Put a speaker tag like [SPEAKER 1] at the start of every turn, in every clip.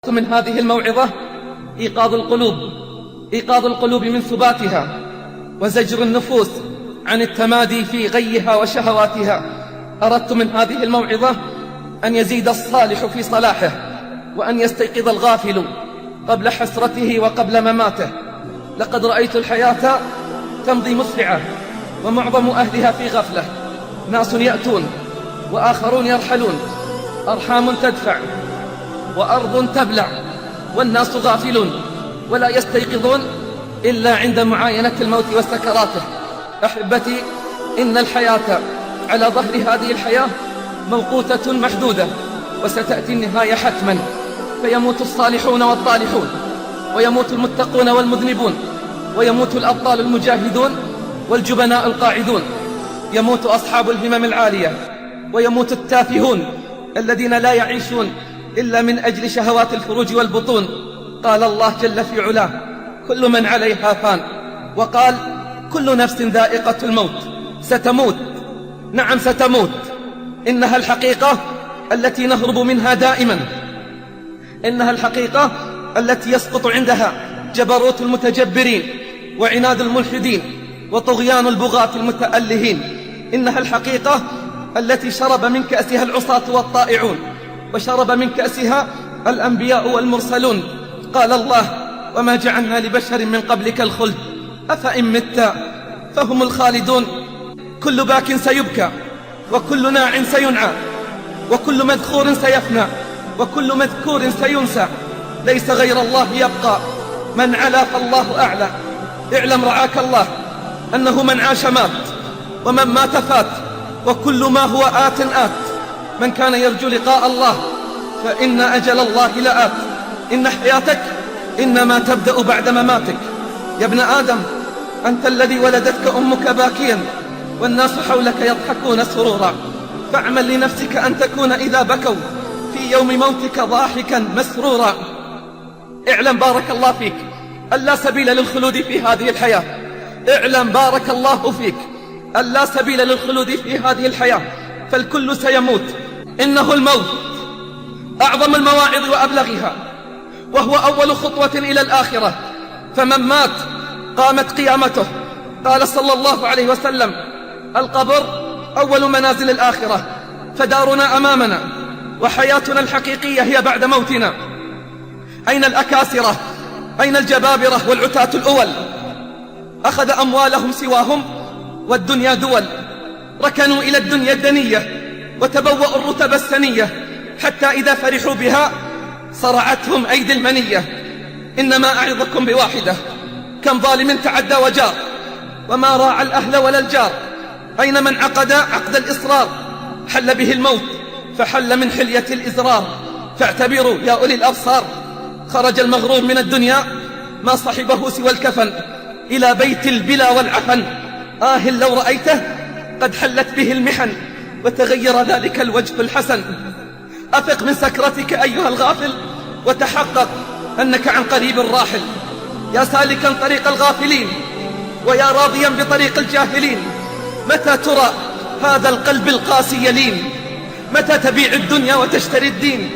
[SPEAKER 1] من هذه الموعظة إيقاظ القلوب من ثباتها، وزجر النفوس عن التمادي في غيها وشهواتها. أردت من هذه الموعظة أن يزيد الصالح في صلاحه، وأن يستيقظ الغافل قبل حسرته وقبل مماته. لقد رأيت الحياة تمضي مسرعة، ومعظم أهلها في غفلة. ناس يأتون وآخرون يرحلون، أرحام تدفع وأرض تبلع، والناس غافلون ولا يستيقظون إلا عند معاينة الموت وسكراته. أحبتي، إن الحياة على ظهر هذه الحياة موقوتة محدودة، وستأتي النهاية حتما، فيموت الصالحون والطالحون، ويموت المتقون والمذنبون، ويموت الأبطال المجاهدون والجبناء القاعدون، يموت أصحاب الهمم العالية، ويموت التافهون الذين لا يعيشون إلا من أجل شهوات الفروج والبطون. قال الله جل في علاه: كل من عليها فان، وقال: كل نفس ذائقة الموت. ستموت، نعم ستموت. إنها الحقيقة التي نهرب منها دائما، إنها الحقيقة التي يسقط عندها جبروت المتجبرين، وعناد الملحدين، وطغيان البغاة المتألهين. إنها الحقيقة التي شرب من كأسها العصاة والطائعون، وشرب من كأسها الأنبياء والمرسلون. قال الله: وما جعلنا لبشر من قبلك الخلد أفإن مت فهم الخالدون. كل باك سيبكى، وكل ناع سينعى، وكل مذخور سيفنى، وكل مذكور سينسى. ليس غير الله يبقى، من علا فالله أعلى. اعلم رعاك الله أنه من عاش مات، ومن مات فات، وكل ما هو آت آت. من كان يرجو لقاء الله فإن أجل الله لآت. إن حياتك إنما تبدأ بعد مماتك. يا ابن آدم، أنت الذي ولدتك أمك باكيا، والناس حولك يضحكون سرورا، فاعمل لنفسك أن تكون إذا بكوا في يوم موتك ضاحكا مسرورا. اعلم بارك الله فيك أن لا سبيل للخلود في هذه الحياة. اعلم بارك الله فيك أن لا سبيل للخلود في هذه الحياة، فالكل سيموت. إنه الموت أعظم المواعظ وأبلغها، وهو أول خطوة إلى الآخرة. فمن مات قامت قيامته. قال صلى الله عليه وسلم: القبر أول منازل الآخرة، فدارنا أمامنا، وحياتنا الحقيقية هي بعد موتنا. أين الأكاسرة؟ أين الجبابرة والعتاة الأول؟ أخذ أموالهم سواهم والدنيا دول، ركنوا إلى الدنيا الدنية وتبوأوا الرتب السنية، حتى إذا فرحوا بها صرعتهم أيدي المنية. إنما أعظكم بواحدة: كم ظالم تعدى وجار، وما راعى الأهل ولا الجار. أين من عقد عقد الإصرار؟ حل به الموت فحل من حلية الإزرار. فاعتبروا يا أولي الأبصار، خرج المغرور من الدنيا ما صحبه سوى الكفن، إلى بيت البلا والعفن. لو رأيته قد حلت به المحن، وتغير ذلك الوجه الحسن. أفق من سكرتك أيها الغافل، وتحقق أنك عن قريب راحل. يا سالكا طريق الغافلين، ويا راضيا بطريق الجاهلين، متى ترى هذا القلب القاسي يلين؟ متى تبيع الدنيا وتشتري الدين؟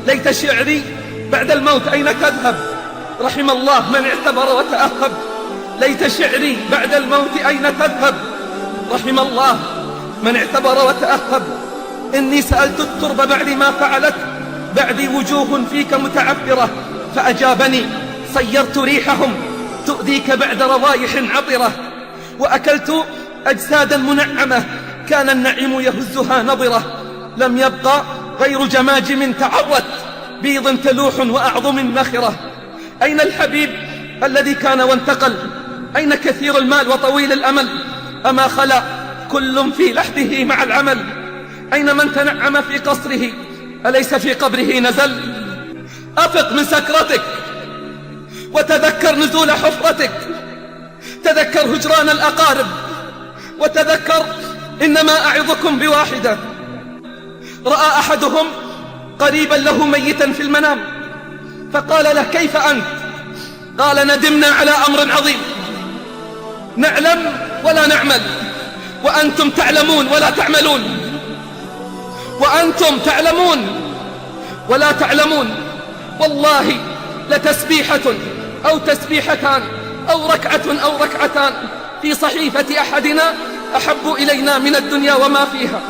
[SPEAKER 1] ليت شعري بعد الموت أين تذهب؟ رحم الله من اعتبر وتأهب. ليت شعري بعد الموت أين تذهب؟ رحم الله من اعتبر وتأهب. إني سألت الترب بعد ما فعلت، بعدي وجوه فيك متعبرة، فأجابني: صيرت ريحهم تؤذيك بعد روايح عطرة. وأكلت أجسادا منعمة، كان النعيم يهزها نظرة. لم يبقى غير جماجم تعرت، بيض تلوح وأعظم نخرة. أين الحبيب الذي كان وانتقل؟ أين كثير المال وطويل الأمل؟ أما خلا كل في لحده مع العمل؟ أين من تنعم في قصره؟ أليس في قبره نزل؟ أفق من سكرتك وتذكر نزول حفرتك، تذكر هجران الأقارب، وتذكر إنما أعظكم بواحدة. رأى أحدهم قريبا له ميتا في المنام، فقال له: كيف أنت؟ قال: ندمنا على أمر عظيم، نعلم ولا نعمل، وأنتم تعلمون ولا تعملون، وأنتم تعلمون ولا تعلمون. والله لتسبيحة أو تسبيحتان أو ركعة أو ركعتان في صحيفة أحدنا أحب إلينا من الدنيا وما فيها.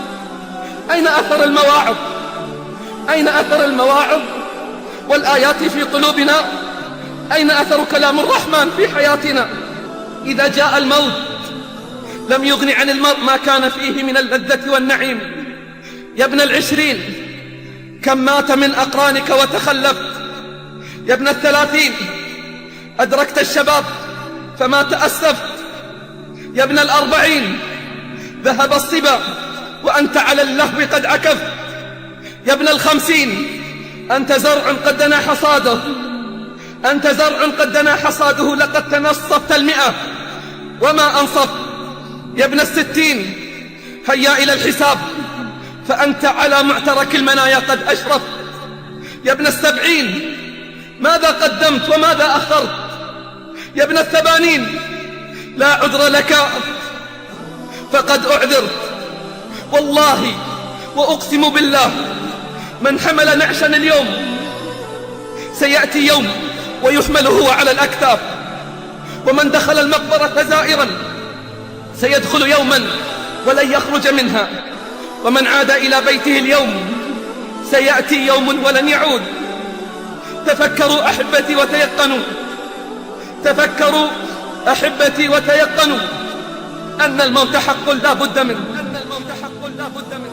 [SPEAKER 1] أين أثر المواعظ؟ أين أثر المواعظ والآيات في قلوبنا؟ أين أثر كلام الرحمن في حياتنا؟ إذا جاء الموت لم يغن عن المرء ما كان فيه من اللذة والنعيم. يا ابن 20 كم مات من أقرانك وتخلفت. يا ابن 30 أدركت الشباب فما تأسفت. يا ابن 40 ذهب الصبا وأنت على اللهو قد عكفت. يا ابن 50 أنت زرع قد دنا حصاده، أنت زرع قد دنا حصاده، لقد تنصفت 100 وما أنصفت. يا ابن 60 هيا إلى الحساب فأنت على معترك المنايا قد أشرفت. يا ابن 70 ماذا قدمت وماذا أخرت. يا ابن 80 لا عذر لك فقد أعذرت. والله وأقسم بالله من حمل نعشا اليوم سيأتي يوم ويحمل هو على الأكتاف، ومن دخل المقبرة زائرا سيدخل يوما ولن يخرج منها، ومن عاد إلى بيته اليوم سيأتي يوم ولن يعود. تفكروا أحبتي وتيقنوا، تفكروا أحبتي وتيقنوا أن الموت حق لا بد منه، أن الموت حق لا بد منه.